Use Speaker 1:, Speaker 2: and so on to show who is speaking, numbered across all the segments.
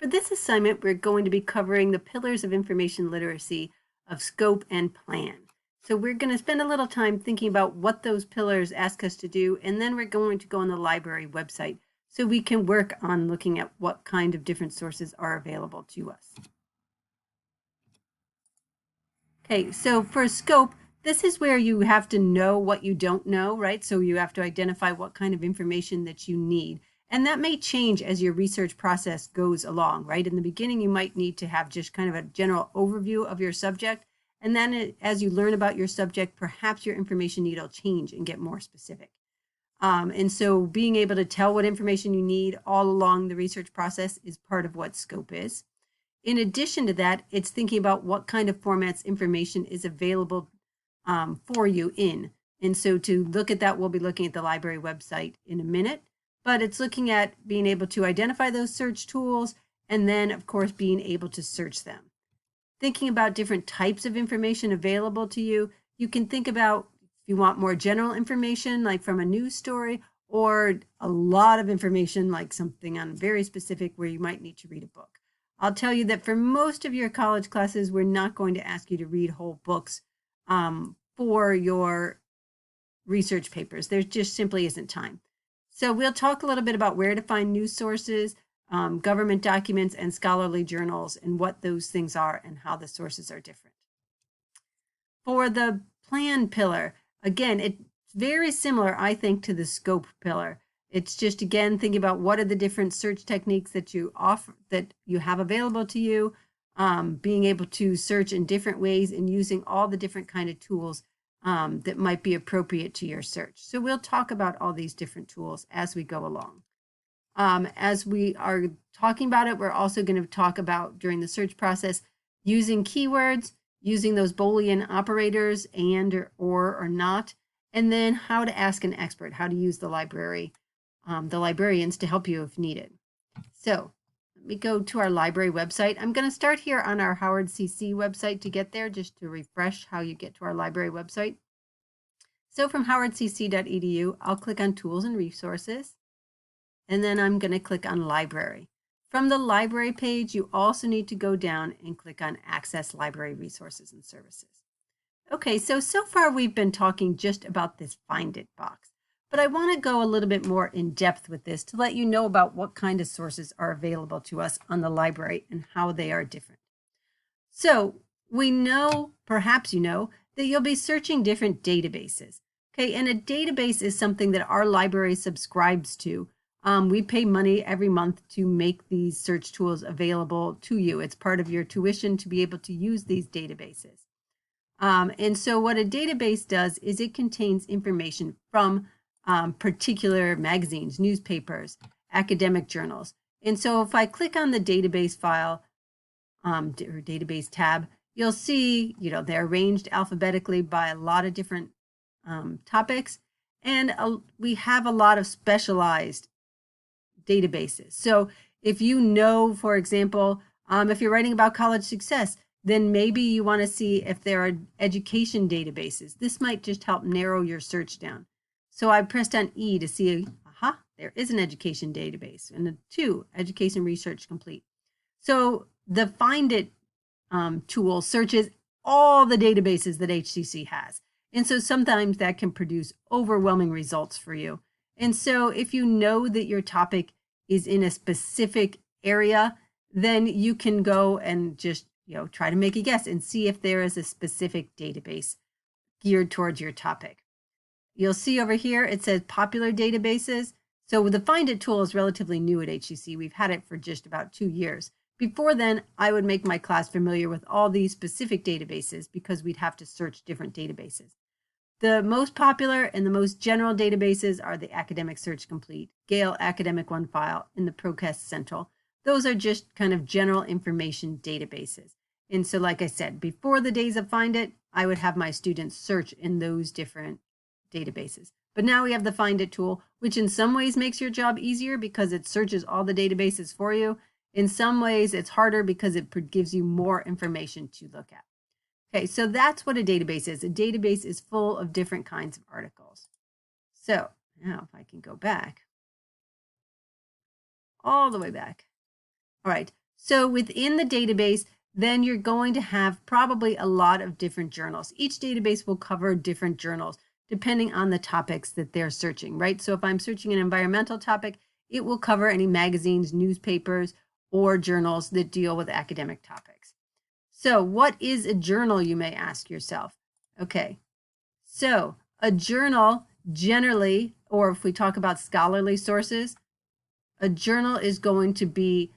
Speaker 1: For this assignment, we're going to be covering the pillars of information literacy of scope and plan. So we're going to spend a little time thinking about what those pillars ask us to do, and then we're going to go on the library website so we can work on looking at what kind of different sources are available to us. Okay, so for scope, this is where you have to know what you don't know, right? So you have to identify what kind of information that you need. And that may change as your research process goes along, right? In the beginning, you might need to have just kind of a general overview of your subject. And then as you learn about your subject, perhaps your information need will change and get more specific. And so being able to tell what information you need all along the research process is part of what scope is. In addition to that, it's thinking about what kind of formats information is available for you in. And so to look at that, we'll be looking at the library website in a minute, but it's looking at being able to identify those search tools and then, of course, being able to search them. Thinking about different types of information available to you, you can think about if you want more general information, like from a news story, or a lot of information, like something on very specific where you might need to read a book. I'll tell you that for most of your college classes, we're not going to ask you to read whole books for your research papers. There just simply isn't time. So we'll talk a little bit about where to find news sources, government documents, and scholarly journals, and what those things are and how the sources are different. For the plan pillar, again, it's very similar, I think, to the scope pillar. It's just, again, thinking about what are the different search techniques that you offer, that you have available to you, being able to search in different ways and using all the different kind of tools that might be appropriate to your search. So we'll talk about all these different tools as we go along. As we are talking about it, we're also going to talk about during the search process using keywords, using those Boolean operators and or not, and then how to ask an expert, how to use the librarians to help you if needed. So let me go to our library website. I'm going to start here on our Howard CC website to get there, just to refresh how you get to our library website. So from howardcc.edu, I'll click on Tools and Resources, and then I'm going to click on Library. From the library page, you also need to go down and click on Access Library Resources and Services. Okay, so far we've been talking just about this Find It box, but I want to go a little bit more in depth with this to let you know about what kind of sources are available to us on the library and how they are different. So we know, perhaps you know, that you'll be searching different databases. Okay, and a database is something that our library subscribes to. We pay money every month to make these search tools available to you. It's part of your tuition to be able to use these databases. And so what a database does is it contains information from particular magazines, newspapers, academic journals. And so if I click on the database file or database tab, you'll see, they're arranged alphabetically by a lot of different topics. And we have a lot of specialized databases. So if you know, for example, if you're writing about college success, then maybe you want to see if there are education databases. This might just help narrow your search down. So I pressed on E to see, there is an education database, and 2, Education Research Complete. So the Find It tool searches all the databases that HCC has. And so sometimes that can produce overwhelming results for you. And so if you know that your topic is in a specific area, then you can go and just try to make a guess and see if there is a specific database geared towards your topic. You'll see over here it says popular databases. So the Find It tool is relatively new at HCC. We've had it for just about 2 years. Before then, I would make my class familiar with all these specific databases because we'd have to search different databases. The most popular and the most general databases are the Academic Search Complete, Gale Academic OneFile, and the ProQuest Central. Those are just kind of general information databases. And so, like I said, before the days of Find It, I would have my students search in those different databases. But now we have the Find It tool, which in some ways makes your job easier because it searches all the databases for you. In some ways, it's harder because it gives you more information to look at. Okay, so that's what a database is. A database is full of different kinds of articles. So now if I can go back, all the way back. All right, So within the database, then you're going to have probably a lot of different journals. Each database will cover different journals depending on the topics that they're searching, right? So if I'm searching an environmental topic, it will cover any magazines, newspapers, or journals that deal with academic topics. So what is a journal, you may ask yourself? Okay, so a journal generally, or if we talk about scholarly sources, a journal is going to be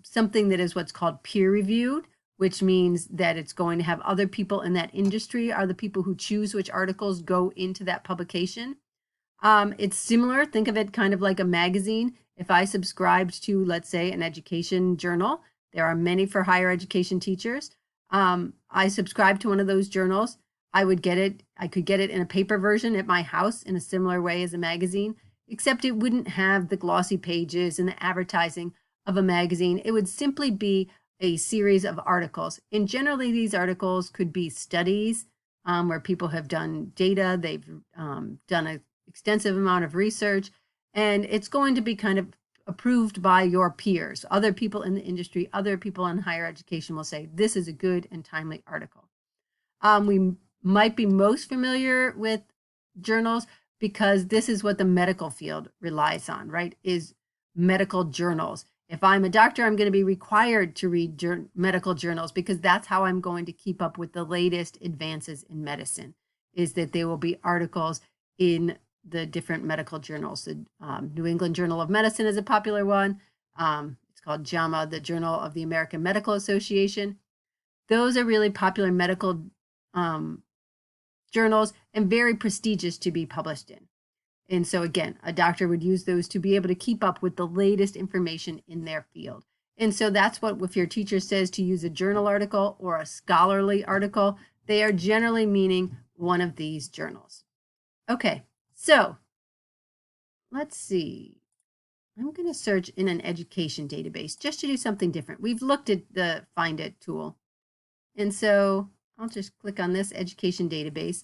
Speaker 1: something that is what's called peer-reviewed, which means that it's going to have other people in that industry are the people who choose which articles go into that publication. It's similar. Think of it kind of like a magazine. If I subscribed to, let's say, an education journal, there are many for higher education teachers. I subscribe to one of those journals. I could get it in a paper version at my house in a similar way as a magazine, except it wouldn't have the glossy pages and the advertising of a magazine. It would simply be a series of articles. And generally, these articles could be studies where people have done data, they've done an extensive amount of research, and it's going to be kind of approved by your peers. Other people in the industry, other people in higher education will say, this is a good and timely article. We might be most familiar with journals because this is what the medical field relies on, right? Is medical journals. If I'm a doctor, I'm going to be required to read medical journals because that's how I'm going to keep up with the latest advances in medicine, is that there will be articles in the different medical journals. The New England Journal of Medicine is a popular one. It's called JAMA, the Journal of the American Medical Association. Those are really popular medical journals and very prestigious to be published in. And so again, a doctor would use those to be able to keep up with the latest information in their field. And so that's what, if your teacher says to use a journal article or a scholarly article, they are generally meaning one of these journals. Okay, so let's see. I'm going to search in an education database just to do something different. We've looked at the Find It tool. And so I'll just click on this education database.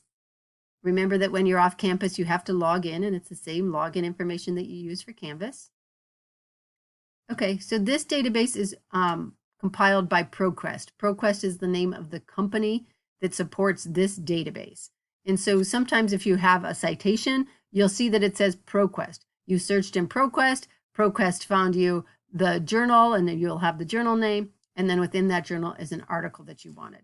Speaker 1: Remember that when you're off campus, you have to log in, and it's the same login information that you use for Canvas. Okay, so this database is compiled by ProQuest. ProQuest is the name of the company that supports this database. And so sometimes if you have a citation, you'll see that it says ProQuest. You searched in ProQuest, ProQuest found you the journal, and then you'll have the journal name, and then within that journal is an article that you wanted.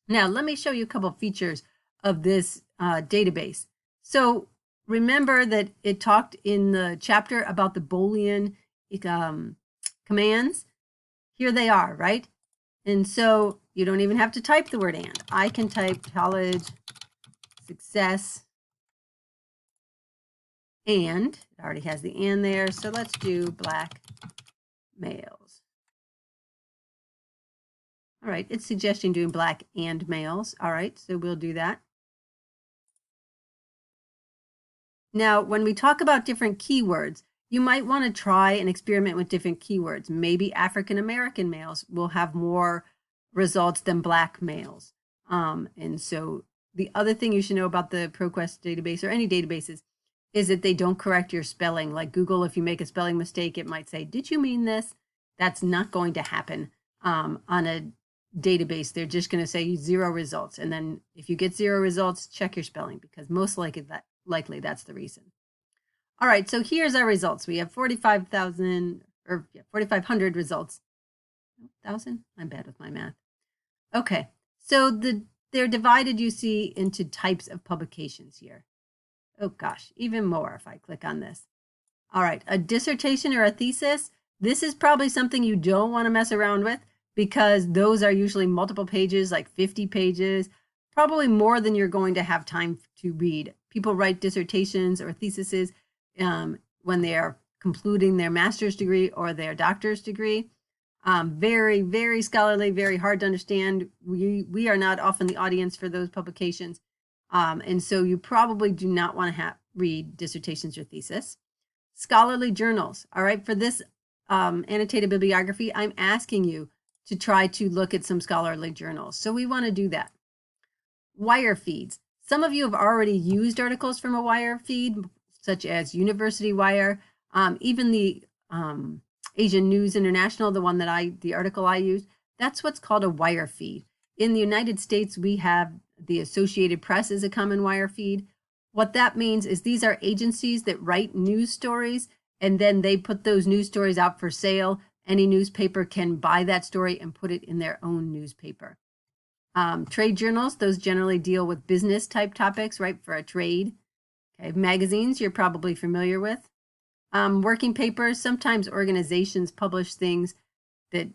Speaker 1: Now, let me show you a couple of features of this database. So remember that it talked in the chapter about the Boolean commands. Here they are, right? And so you don't even have to type the word and. I can type college success and. It already has the and there. So let's do black males. All right, it's suggesting doing black and males. All right, so we'll do that. Now, when we talk about different keywords, you might want to try and experiment with different keywords. Maybe African American males will have more results than black males. And so the other thing you should know about the ProQuest database or any databases is that they don't correct your spelling. Like Google, if you make a spelling mistake, it might say, did you mean this? That's not going to happen on a database. They're just going to say 0 results. And then if you get 0 results, check your spelling, because most likely that's the reason. All right, so here's our results. We have 45,000 or 4,500 results. 1,000? I'm bad with my math. Okay, so they're divided, you see, into types of publications here. Oh gosh, even more if I click on this. All right, a dissertation or a thesis. This is probably something you don't want to mess around with, because those are usually multiple pages, like 50 pages, probably more than you're going to have time to read. People write dissertations or theses when they are concluding their master's degree or their doctor's degree. Very, very scholarly, very hard to understand. We are not often the audience for those publications. And so you probably do not want to read dissertations or thesis. Scholarly journals. All right, for this annotated bibliography, I'm asking you to try to look at some scholarly journals. So we want to do that. Wire feeds. Some of you have already used articles from a wire feed, such as University Wire. Even the Asian News International, the article I used, that's what's called a wire feed. In the United States, we have the Associated Press as a common wire feed. What that means is these are agencies that write news stories, and then they put those news stories out for sale. Any newspaper can buy that story and put it in their own newspaper. Trade journals, those generally deal with business type topics, right, for a trade. Okay, magazines, you're probably familiar with. Working papers, sometimes organizations publish things that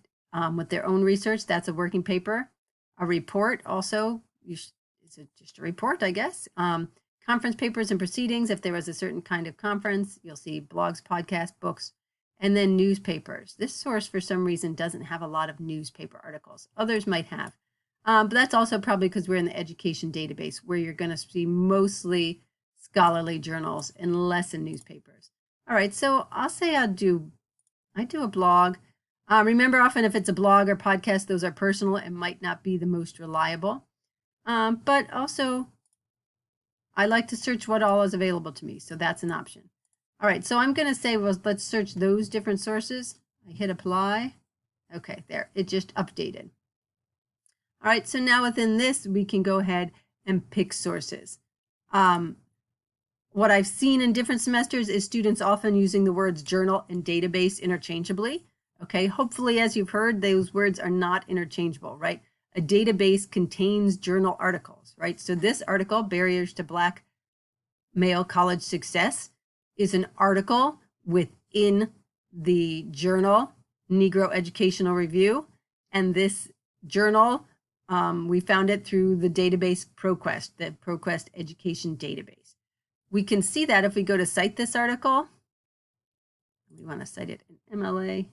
Speaker 1: with their own research, that's a working paper. A report also, it's just a report, I guess. Conference papers and proceedings, if there was a certain kind of conference, you'll see blogs, podcasts, books, and then newspapers. This source, for some reason, doesn't have a lot of newspaper articles. Others might have. But that's also probably because we're in the education database where you're going to see mostly scholarly journals and less in newspapers. All right, so I'll say I do a blog. Remember, often if it's a blog or podcast, those are personal and might not be the most reliable. But also, I like to search what all is available to me, so that's an option. All right, so I'm going to say, well, let's search those different sources. I hit apply. Okay, there, it just updated. All right, so now within this, we can go ahead and pick sources. What I've seen in different semesters is students often using the words journal and database interchangeably. Okay, hopefully, as you've heard, those words are not interchangeable, right? A database contains journal articles, right? So this article, Barriers to Black Male College Success, is an article within the journal Negro Educational Review. And this journal, we found it through the database ProQuest, the ProQuest Education Database. We can see that if we go to cite this article. We want to cite it in MLA.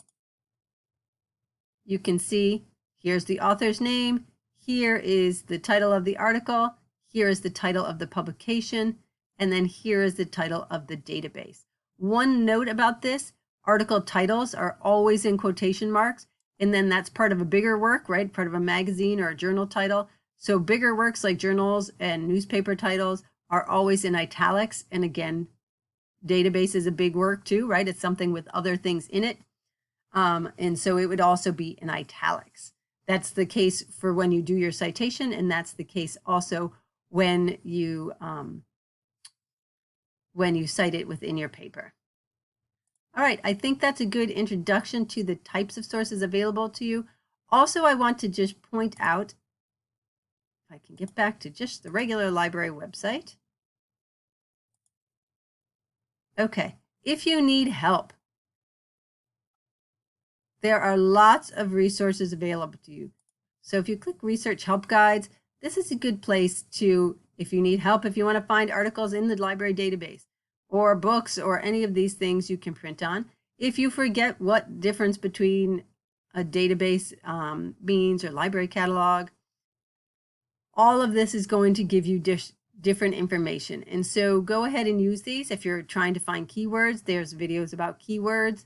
Speaker 1: You can see here's the author's name. Here is the title of the article. Here is the title of the publication. And then here is the title of the database. One note about this, article titles are always in quotation marks. And then that's part of a bigger work, right? Part of a magazine or a journal title. So bigger works like journals and newspaper titles are always in italics. And again, database is a big work too, right? It's something with other things in it. And so it would also be in italics. That's the case for when you do your citation, and that's the case also when you cite it within your paper. All right, I think that's a good introduction to the types of sources available to you. Also, I want to just point out, if I can get back to just the regular library website. Okay, if you need help, there are lots of resources available to you. So if you click Research Help Guides, this is a good place to, if you need help, if you want to find articles in the library database or books or any of these things you can print on. If you forget what difference between a database means or library catalog, all of this is going to give you different information. And so go ahead and use these. If you're trying to find keywords, there's videos about keywords.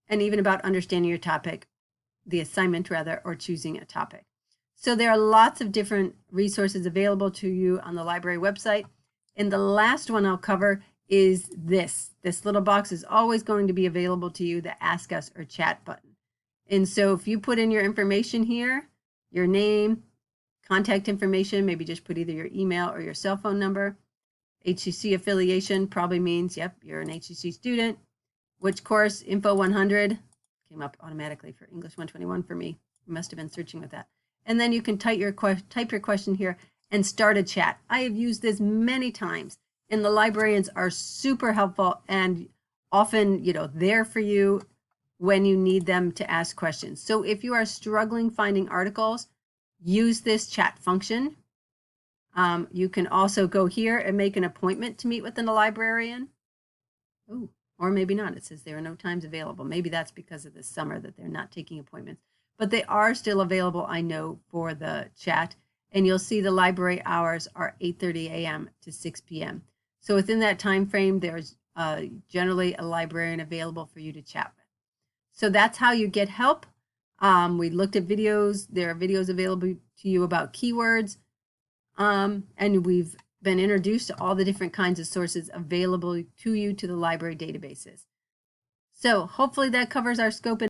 Speaker 1: And even about understanding your topic, the assignment rather, or choosing a topic. So there are lots of different resources available to you on the library website. And the last one I'll cover is this. This little box is always going to be available to you, the Ask Us or Chat button. And so if you put in your information here, your name, contact information, maybe just put either your email or your cell phone number. HCC affiliation probably means, yep, you're an HCC student. Which course, Info 100, came up automatically for English 121 for me. You must have been searching with that. And then you can type your question here and start a chat. I have used this many times, and the librarians are super helpful and often, there for you when you need them to ask questions. So if you are struggling finding articles, use this chat function. You can also go here and make an appointment to meet with a librarian. Ooh. Or maybe not. It says there are no times available. Maybe that's because of the summer that they're not taking appointments. But they are still available, I know, for the chat. And you'll see the library hours are 8:30 a.m. to 6 p.m. So within that time frame, there's generally a librarian available for you to chat with. So that's how you get help. We looked at videos. There are videos available to you about keywords. And we've been introduced to all the different kinds of sources available to you to the library databases. So hopefully that covers our scope